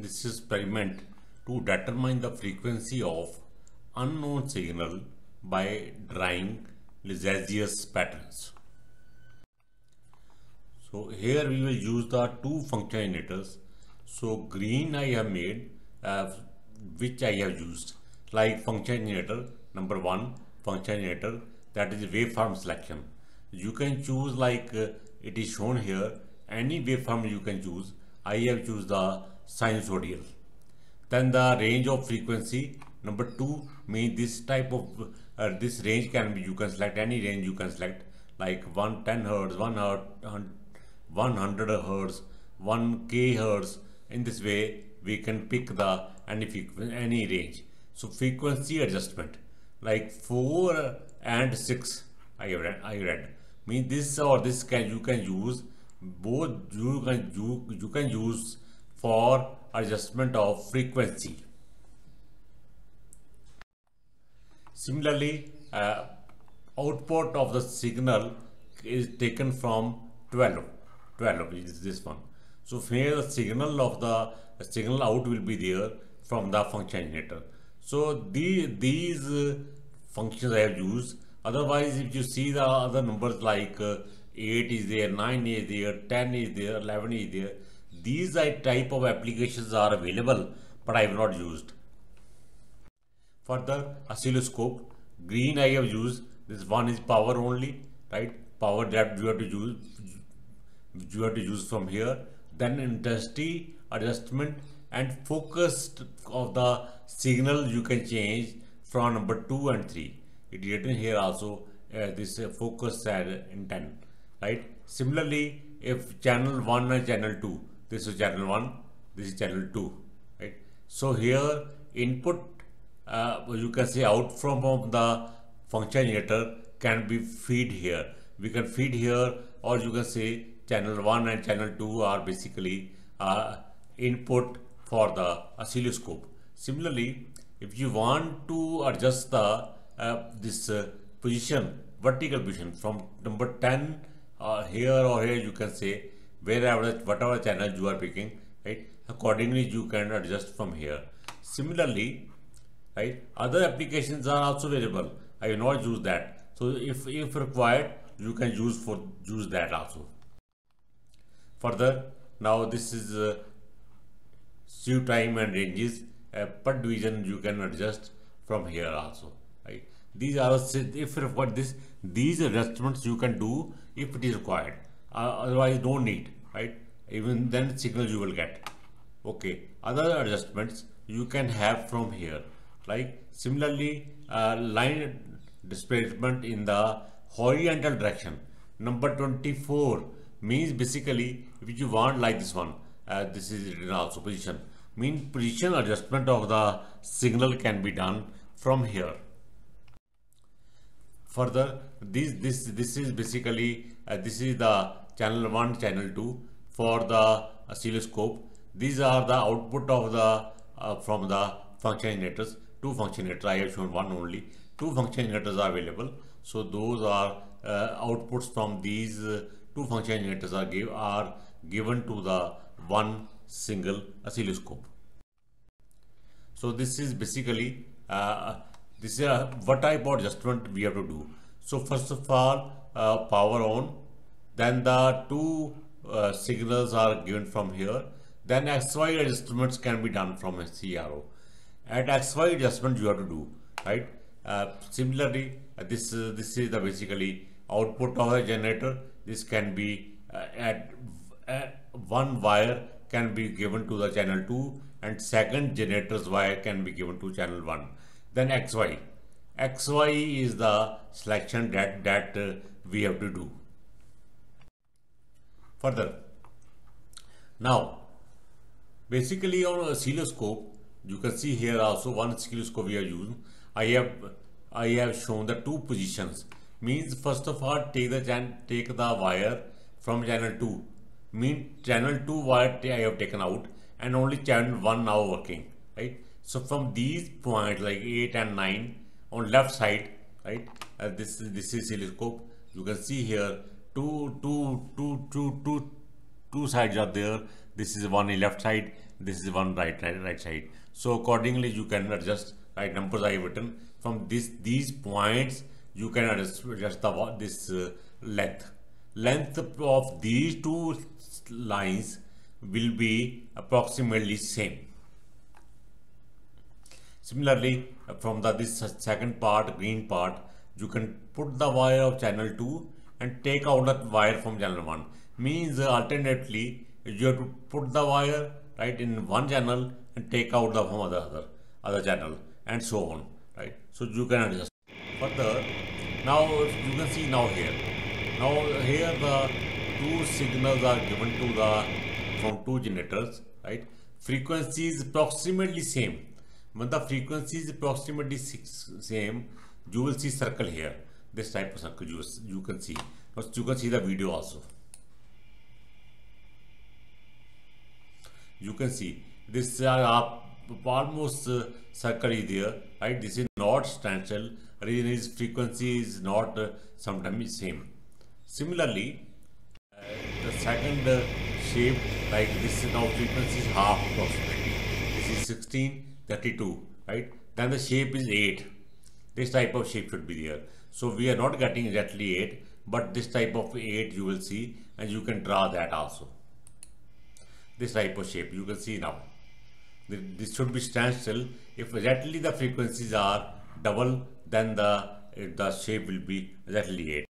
This experiment to determine the frequency of unknown signal by drawing Lissajous patterns. So here we will use the two function generators. So green I have made, which I have used like function generator number 1 function generator, that is waveform selection. You can choose like it is shown here, any waveform you can choose. I have choose the sinusoidal. Then the range of frequency number 2 means this type of this range can be, you can select any range you can select like 110 hertz, 1 hertz, 100 hertz, 1k hertz. In this way we can pick the any range. So frequency adjustment like 4 and 6 I read means this or this you can use both. You can use for adjustment of frequency. Similarly, output of the signal is taken from 12 is this one. So here the signal of the signal out will be there from the function generator. So these functions I have used. Otherwise, if you see the other numbers like 8 is there, 9 is there, 10 is there, 11 is there, these type of applications are available, but I have not used. Further, oscilloscope, green I have used. This one is power only, right? Power that you have to use from here. Then intensity adjustment and focus of the signal you can change from number 2 and 3. It is written here also this focus in 10, right? Similarly, if channel 1 and channel 2, this is channel 1, this is channel 2, right? So here input you can say out from the function generator can be feed here. We can feed here, or you can say channel 1 and channel 2 are basically input for the oscilloscope. Similarly, if you want to adjust the this position, vertical position from number 10 here or here, you can say whatever channel you are picking, right? Accordingly you can adjust from here. Similarly, right, other applications are also available. I will not use that. So if required, you can use that also. Further, now this is slew time and ranges per division you can adjust from here also, right? These are if required, these adjustments you can do if it is required. Otherwise no need, right? Even then signal you will get. Okay, other adjustments you can have from here, like similarly line displacement in the horizontal direction. Number 24 means basically if you want like this one, this is written also position, mean position adjustment of the signal can be done from here. Further, this is basically this is the channel 1, channel 2 for the oscilloscope. These are the output of the from the function generators. Two function generators, I have shown one only. Two function generators are available. So those are outputs from these two function generators are given to the one single oscilloscope. So this is basically this is what type of adjustment we have to do. So first of all, power on, then the two signals are given from here. Then XY adjustments can be done from a CRO. At XY adjustment you have to do, right? Similarly, this is the basically output of a generator. This can be at one wire can be given to the channel 2 and second generator's wire can be given to channel 1. Then XY is the selection that we have to do. Further, now basically on oscilloscope you can see here also one oscilloscope we are using. I have shown the two positions. Means first of all take the wire from channel 2. Mean channel 2 wire I have taken out and only channel 1 now working, right? So from these points like 8 and 9 on left side, right? This is oscilloscope. You can see here two sides are there. this is one in left side, this is one right side. So accordingly you can adjust, right? Numbers I have written from these points. You can adjust this length of these two lines will be approximately same. Similarly, from this second part, green part, you can put the wire of channel 2 and take out that wire from channel 1. Means alternately you have to put the wire, right, in one channel and take out the from other channel, and so on, right? So you can adjust further. Now you can see now here the two signals are given to the from two generators, right? Frequency is approximately same. When the frequency is approximately same, you will see circle here, this type of circle you can see. Now you can see the video also. You can see this almost circle is there, right? This is not standstill. Reason is frequency is not sometimes same. Similarly, the second shape, like this is now frequency is half approximately. This is 16, 32, right? Then the shape is 8. This type of shape should be there. So we are not getting exactly 8, but this type of 8 you will see, and you can draw that also. This type of shape you can see now. This should be standstill. If exactly the frequencies are double, then the shape will be exactly 8.